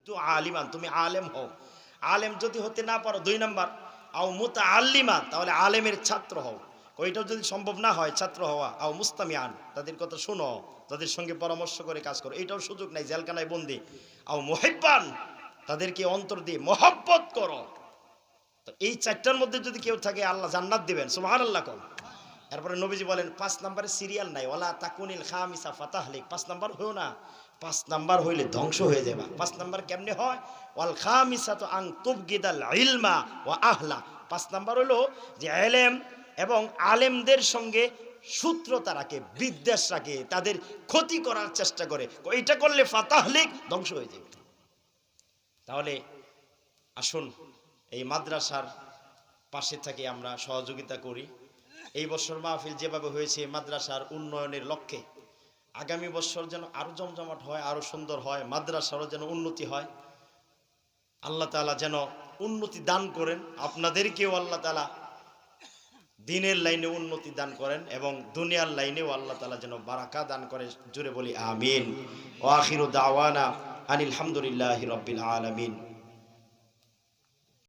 তো আলিমান, তুমি আলেম হও। আলেম যদি হতে না পারো 2 নাম্বার আও মুতাআল্লিমান, তাহলে আলেমের ছাত্র হও। ওইটাও যদি সম্ভব না হয় ছাত্র হওয়া, আও মুস্তামিআন, তাদের কথা শোনো, তাদের সঙ্গে পরামর্শ করে কাজ করো, এটাও সুযোগ নাই, জেলখানায় বন্দি। আও মুহিব্বান, তাদেরকে অন্তর দিয়ে মহব্বত করো। তো এই 4টার মধ্যে যদি কেউ থাকে আল্লাহ জান্নাত দিবেন, সুবহানাল্লাহ কোন। এরপরে নবীজি বলেন 5 নম্বরে সিরিয়াল নাই, ওয়ালা তাকুনিল খামিসা ফাতাহলিক, 5 নাম্বার হইও না, 5 নাম্বার হইলে ধ্বংস হয়ে যাবে। 5 নাম্বার কেমনে হয়? ওয়াল খামিসাতু আন তুবগিদাল ইলমা ওয়া আহলা, 5 নাম্বার হলো যে ইলম এবং আলেমদের সঙ্গে শত্রুতা রাখে, বিদ্বেষ রাখে, তাদের ক্ষতি করার চেষ্টা করে। এটা করলে ফাতাহলিক, ধ্বংস হয়ে যাবে। তাহলে আসুন এই মাদ্রাসার পাশে থেকে আমরা সহযোগিতা করি। এই বছর মাহফিল যেভাবে হয়েছে মাদ্রাসার উন্নয়নের লক্ষ্যে, আগামী বছর যেন আরো জমজমাট হয়, আরো সুন্দর হয়, মাদ্রাসারও যেন উন্নতি হয়। আল্লাহ তাআলা যেন উন্নতি দান করেন, আপনাদেরকেও আল্লাহ তাআলা দিনের লাইনে উন্নতি দান করেন এবং দুনিয়ার লাইনেও আল্লাহ তাআলা যেন বারাকা দান করে। জুড়ে বলি আমিন। ওয়া আখিরু দাওয়ানা আনিল হামদুলিল্লাহি রাব্বিল আলামিন।